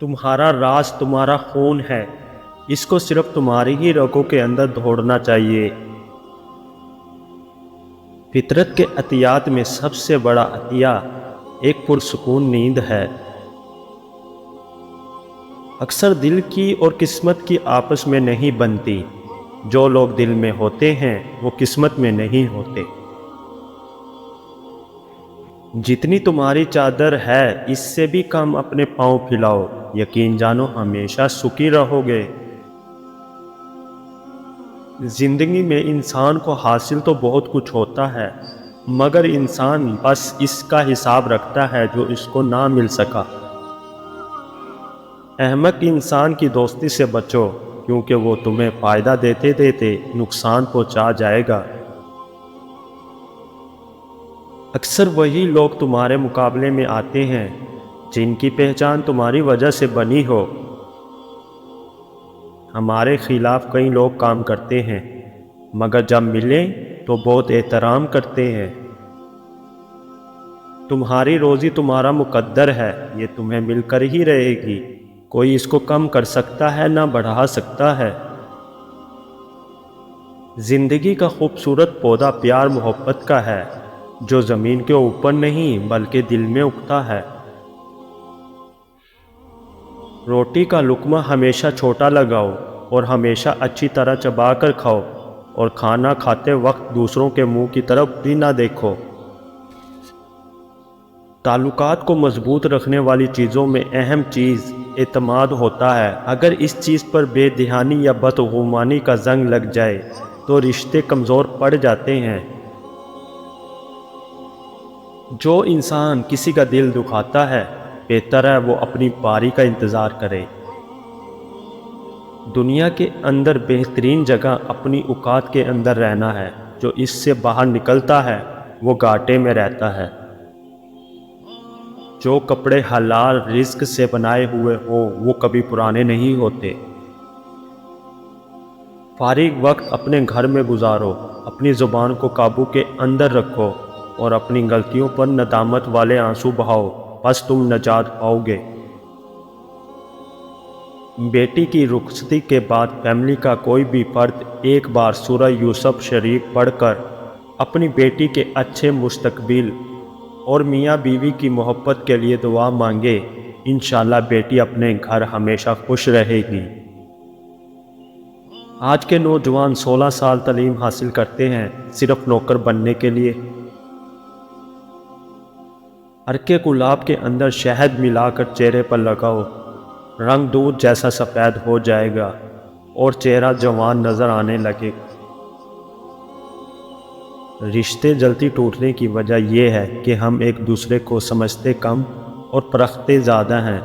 تمہارا راز تمہارا خون ہے، اس کو صرف تمہاری ہی رگوں کے اندر دوڑنا چاہیے۔ فطرت کے عطیات میں سب سے بڑا عطیہ ایک پرسکون نیند ہے۔ اکثر دل کی اور قسمت کی آپس میں نہیں بنتی، جو لوگ دل میں ہوتے ہیں وہ قسمت میں نہیں ہوتے۔ جتنی تمہاری چادر ہے اس سے بھی کم اپنے پاؤں پھیلاؤ، یقین جانو ہمیشہ سکھی رہو گے۔ زندگی میں انسان کو حاصل تو بہت کچھ ہوتا ہے، مگر انسان بس اس کا حساب رکھتا ہے جو اس کو نہ مل سکا۔ احمق انسان کی دوستی سے بچو، کیونکہ وہ تمہیں فائدہ دیتے دیتے نقصان پہنچا جائے گا۔ اکثر وہی لوگ تمہارے مقابلے میں آتے ہیں جن کی پہچان تمہاری وجہ سے بنی ہو۔ ہمارے خلاف کئی لوگ کام کرتے ہیں، مگر جب ملیں تو بہت احترام کرتے ہیں۔ تمہاری روزی تمہارا مقدر ہے، یہ تمہیں مل کر ہی رہے گی، کوئی اس کو کم کر سکتا ہے نہ بڑھا سکتا ہے۔ زندگی کا خوبصورت پودا پیار محبت کا ہے، جو زمین کے اوپر نہیں بلکہ دل میں اگتا ہے۔ روٹی کا لقمہ ہمیشہ چھوٹا لگاؤ اور ہمیشہ اچھی طرح چبا کر کھاؤ، اور کھانا کھاتے وقت دوسروں کے منہ کی طرف بھی نہ دیکھو۔ تعلقات کو مضبوط رکھنے والی چیزوں میں اہم چیز اعتماد ہوتا ہے۔ اگر اس چیز پر بے دھیانی یا بدگمانی کا زنگ لگ جائے تو رشتے کمزور پڑ جاتے ہیں۔ جو انسان کسی کا دل دکھاتا ہے، بہتر ہے وہ اپنی باری کا انتظار کرے۔ دنیا کے اندر بہترین جگہ اپنی اوقات کے اندر رہنا ہے، جو اس سے باہر نکلتا ہے وہ گھاٹے میں رہتا ہے۔ جو کپڑے حلال رزق سے بنائے ہوئے ہوں وہ کبھی پرانے نہیں ہوتے۔ فارغ وقت اپنے گھر میں گزارو، اپنی زبان کو قابو کے اندر رکھو اور اپنی غلطیوں پر ندامت والے آنسو بہاؤ، بس تم نجات پاؤ گے۔ بیٹی کی رخصتی کے بعد فیملی کا کوئی بھی فرد ایک بار سورہ یوسف شریف پڑھ کر اپنی بیٹی کے اچھے مستقبل اور میاں بیوی کی محبت کے لیے دعا مانگے، انشاءاللہ بیٹی اپنے گھر ہمیشہ خوش رہے گی۔ آج کے نوجوان 16 سال تعلیم حاصل کرتے ہیں صرف نوکر بننے کے لیے۔ عرق گلاب کے اندر شہد ملا کر چہرے پر لگاؤ، رنگ دودھ جیسا سفید ہو جائے گا اور چہرہ جوان نظر آنے لگے گا۔ رشتے جلدی ٹوٹنے کی وجہ یہ ہے کہ ہم ایک دوسرے کو سمجھتے کم اور پرکھتے زیادہ ہیں۔